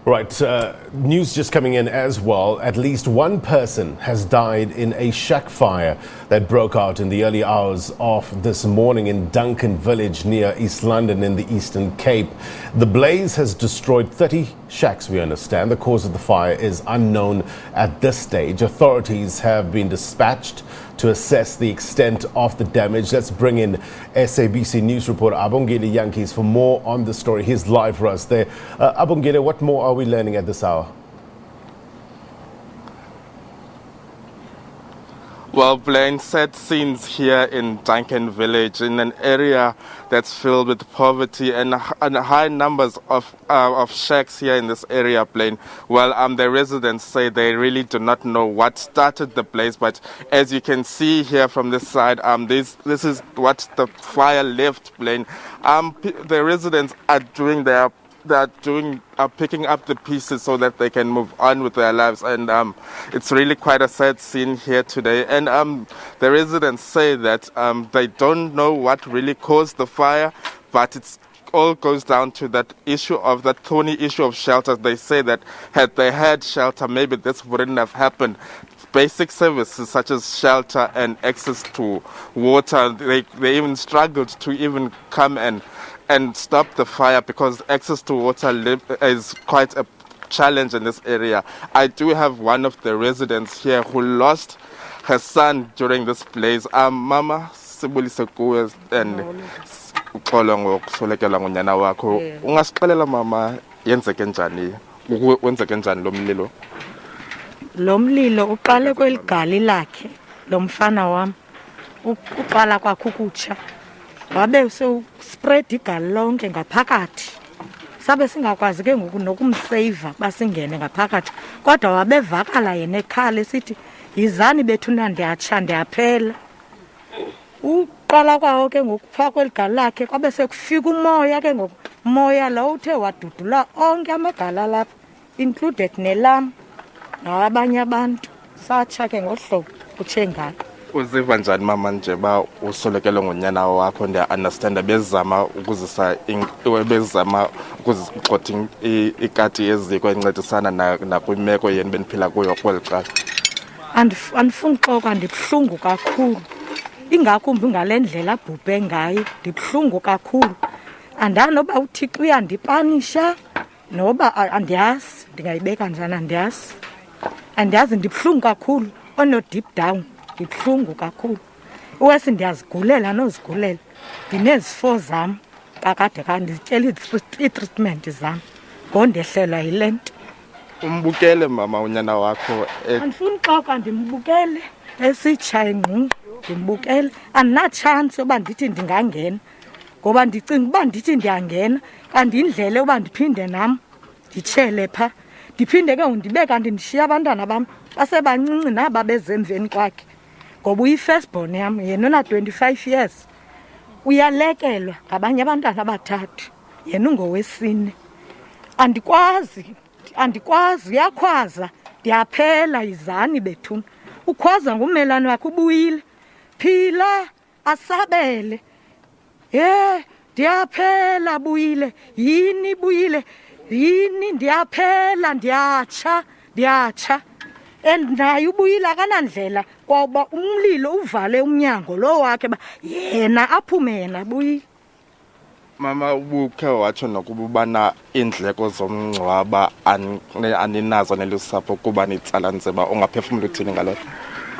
Right, news just coming in as well. At least one person has died in a shack fire that broke out in the early hours of this morning in Duncan Village near East London in the Eastern Cape. The blaze has destroyed 30 shacks, we understand. The cause of the fire is unknown at this stage. Authorities have been dispatched to assess the extent of the damage. Let's bring in SABC News reporter Abongile Jantjies for more on the story. He's live for us there. Abongile, what more are we learning at this hour? Well, Blaine, sad scenes here in Duncan Village, in an area that's filled with poverty and high numbers of shacks here in this area, Blaine. Well, the residents say they really do not know what started the blaze, but as you can see here from this side, this is what the fire left, Blaine. The residents are picking up the pieces so that they can move on with their lives, and it's really quite a sad scene here today. And the residents say that they don't know what really caused the fire, but it's all goes down to that thorny issue of shelter. They say that had they had shelter, maybe this wouldn't have happened. Basic services such as shelter and access to water, they even struggled to even come and stop the fire because access to water is quite a challenge in this area. I do have one of the residents here who lost her son during this blaze. Mama, sibulise kuwe and uxolo ngokusolekela ngonyana wakho. Ungasixelela mama yenzeke njani? Wenzeke njani lo mlilo? Lo mlilo uqale kweligali lakhe lo mfana wami. Uqala kwakhe ukutsha. Wabe spread igali lonke ngaphakathi. Sabe singakwazi ke ngoku nokumsave basingene ngaphakathi. Kodwa wabevakala yena ekhala esithi yizani bethuna ndiyatsha ndiyaphela. Uqala kwawo ke ngokupha kweligali lakhe kwabe sekufika umoya ke ngoku. Umoya lo uthe wadudula onke amagala lapha included nelam nabanye abantu. Satsha ke ngohlobo kuthengana. Uziva njani mama nje ba usolekele ngonyana wakho? Ndiya understand bezama ukuzisa ukuzigxotha ikati eziko encedisana nakwimeko yeni beniphila kuyo kweliqala. Andifuni xoka, ndibhlungu kakhulu. Ingakumbi ngalendlela abhubhe ngayo, ndibhlungu kakhulu. Andanoba uThixo uyandipanisha noba andiyazi ndingayibeka njani, andiyazi ndibhlungu kakhulu ono deep down. Ngibhlungu kakhulu. Uwesi ndiyazigulela nozigulela. Ndinezifo zam kakade kandityela i-treatment zam. Ngondehlelwa yile nto. Umbukele mama unyana wakho. Andifuni xoka, ndimbukele esitsha engqu. Ndimbukele. Andinachance yoba ndithi ndingangena. Ngoba ndicinga uba ndithi ndiyangena kanti indlela yoba ndiphinde nam nditshele pha. Ndiphinde ke ndibe kanti ndishiya abantwana bam basebancinci naba bezemveni kwakhe. Ngoba uyi-first born yam yena una 25 years. Uyalekelwa ngabanye abantwana abathathu. Yena ungowesine. Andikwazi uyakhwaza. Ndiyaphela yizani bethuna. Ukhwaza ngumelane wakhe ubuyile. Phila asabele. Ndiyaphela buyile. Yini buyile? Yini ndiyaphela ndiyatsha. Naye ubuyile akanandlela ngoba umlilo uvale umnyango lo wakhe ba yena aphume yena buyile. Mama ubukhe watsho nokubana indleko zomngcwaba aninazo nelusapho kuba nitsala nzeba ungaphefumula uthini ngalokho?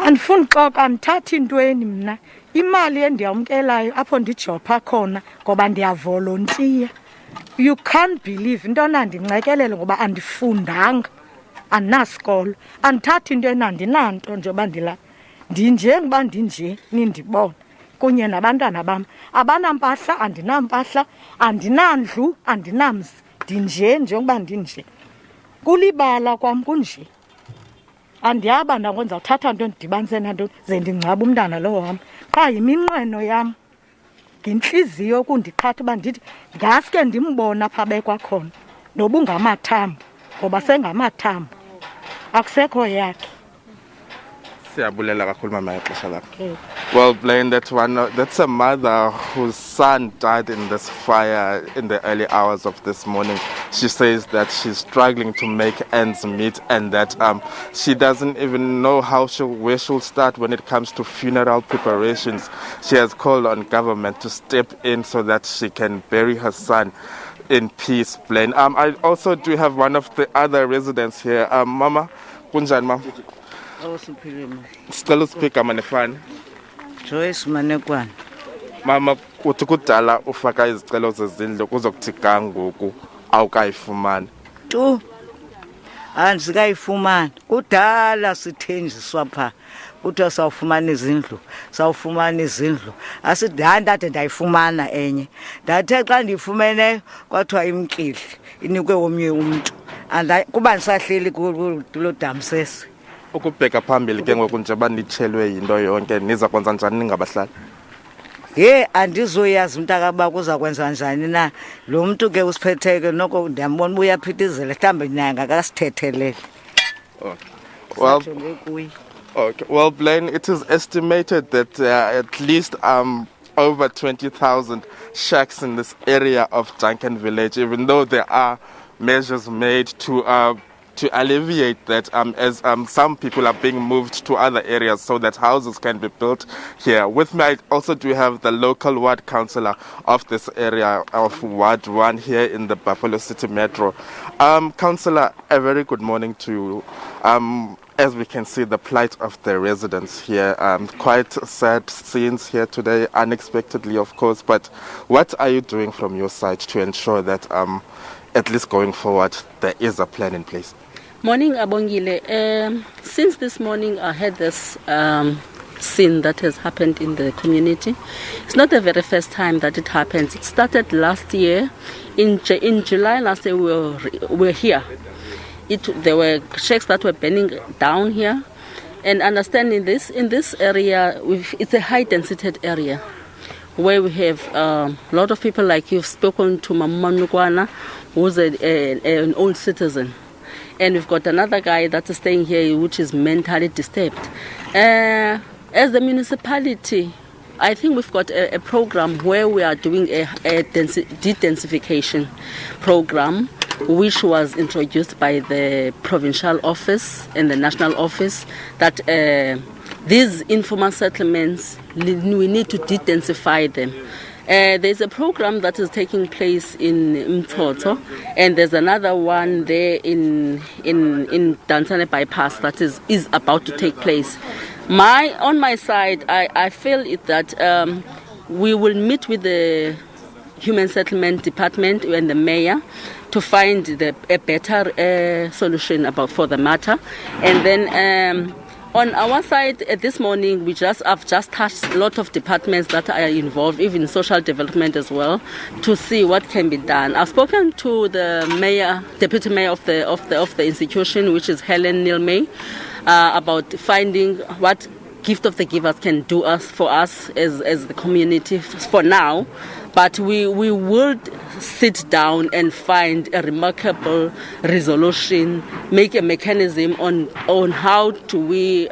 Andifuni xoka, andithathi intweni mna. Imali endiyamkelayo apho ndijopha khona ngoba ndiyavolontiya. You can't believe into nandincekelele ngoba andifundanga. Andinasikolo. Andithathi into enandinanto njengoba ndinje ngoba ndinje nindibona kunye nabantwana bam. Abanampahla, andinampahla, andinandlu, andinamzi. Ndinje njengoba ndinje. Kulibala kwam kunje. Andiyaba ndakwenza uthatha into ndidibanise nanto ze ndingcwaba umntana lo wam. Qha yiminqweno yam. Nginhliziyo ukundiqhatha uba ndithi ngaske ndimbona pha bekwakhona noba ungamathambo ngoba sengamathambo akusekho yakhe. Siyabulela kakhulu mama ixesha lakho. Well, Blaine, that's a mother whose son died in this fire in the early hours of this morning. She says that she's struggling to make ends meet and that she doesn't even know where she'll start when it comes to funeral preparations. She has called on government to step in so that she can bury her son in peace, Blaine. I also do have one of the other residents here. Mama, kunjani mama? Sicela usipika manefana. Joyce Manekwana. Mama, uthi kudala ufaka izicelo zezindlu kuzokuthi kangoku awukayifumani. Tu. Andikayifumani. Kudala sithenjiswa pha. Kuthiwa sawufumana izindlu. Asidanda ndayifumana enye. Ndathe xa ndiyifumene kwathiwa imkile. Inikwe omnye umuntu. Kuba ndisahleli kulo damsesi. Ukubheka phambili ke ngoku nje banditshelwe yinto yonke niza kwenza njani ningabahlali? Andizoyazi umntakaba kuza kwenza njani na. Lo muntu ke usiphetheke noko ndiyambona uyaphithizela mhlawumbe nyanga akasithethelele. Well, Blaine, it is estimated that there are at least over 20,000 shacks in this area of Duncan Village, even though there are measures made to alleviate that as some people are being moved to other areas so that houses can be built here. With me, I also do have the local ward councillor of this area of Ward 1 here in the Buffalo City Metro. Councillor, a very good morning to you. As we can see, the plight of the residents here, quite sad scenes here today, unexpectedly of course, but what are you doing from your side to ensure that at least going forward there is a plan in place? Morning, Abongile. Since this morning I had this scene that has happened in the community. It's not the very first time that it happens. It started last year. In July last year we were here. There were shacks that were burning down here. And understanding this, in this area, it's a high-density area where we have a lot of people like you've spoken to Mama Nukwana, who's an old citizen. And we've got another guy that is staying here, which is mentally disturbed. As the municipality, I think we've got a program where we are doing a de-densification program, which was introduced by the provincial office and the national office, that these informal settlements, we need to de-densify them. There's a program that is taking place in Mtotho, and there's another one there in Dansane Bypass that is about to take place. On my side, I feel that we will meet with the Human Settlement Department and the mayor to find a better solution for the matter. And then on our side, this morning, I've just touched a lot of departments that are involved, even social development as well, to see what can be done. I've spoken to the mayor, deputy mayor of the institution, which is Helen Nilmay, about finding what gift of the givers can do for us as the community for now. But we will sit down and find a remarkable resolution, make a mechanism on how we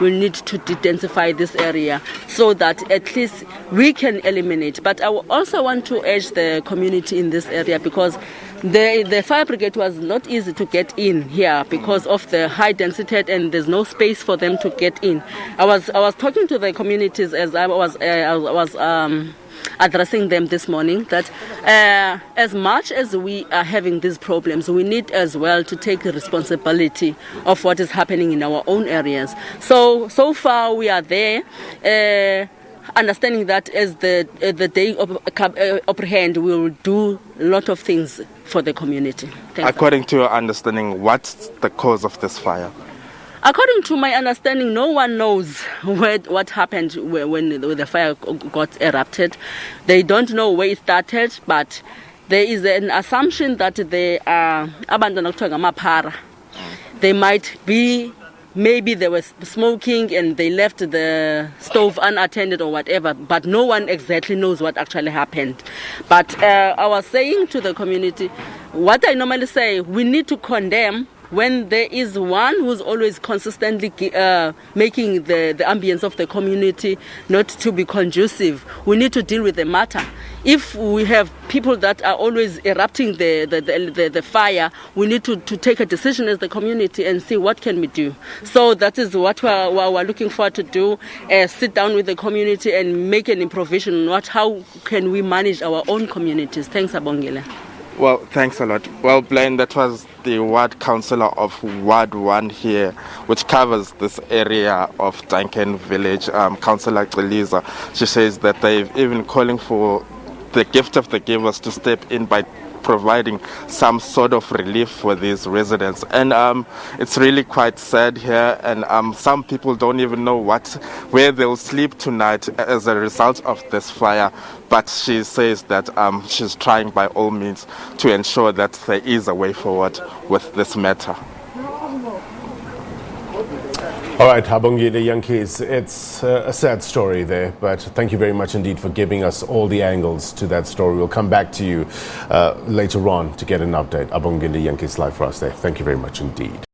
need to de-densify this area so that at least we can eliminate. But I also want to urge the community in this area, because the fire brigade was not easy to get in here because of the high density and there's no space for them to get in. I was talking to the communities as I was addressing them this morning that as much as we are having these problems, we need as well to take the responsibility of what is happening in our own areas. So far we are there, understanding that as the day apprehend, we will do a lot of things for the community. Thanks. According to your understanding, what's the cause of this fire? According to my understanding, no one knows what happened when the fire got erupted. They don't know where it started, but there is an assumption that they are They might be, maybe they were smoking and they left the stove unattended or whatever, but no one exactly knows what actually happened. But I was saying to the community, what I normally say, we need to condemn when there is one who's always consistently making the ambience of the community not to be conducive, we need to deal with the matter. If we have people that are always erupting the fire, we need to take a decision as the community and see what can we do. So that is what we're looking forward to do, sit down with the community and make an improvisation on how can we manage our own communities. Thanks, Abongile. Well, thanks a lot. Well, Blaine, that was the ward councillor of Ward 1 here, which covers this area of Duncan Village, Councillor Celiza. She says that they've even calling for the gift of the givers to step in by providing some sort of relief for these residents. And it's really quite sad here, and some people don't even know where they'll sleep tonight as a result of this fire. But she says that she's trying by all means to ensure that there is a way forward with this matter. All right, Abongile Jantjies, it's a sad story there, but thank you very much indeed for giving us all the angles to that story. We'll come back to you later on to get an update. Abongile Jantjies live for us there. Thank you very much indeed.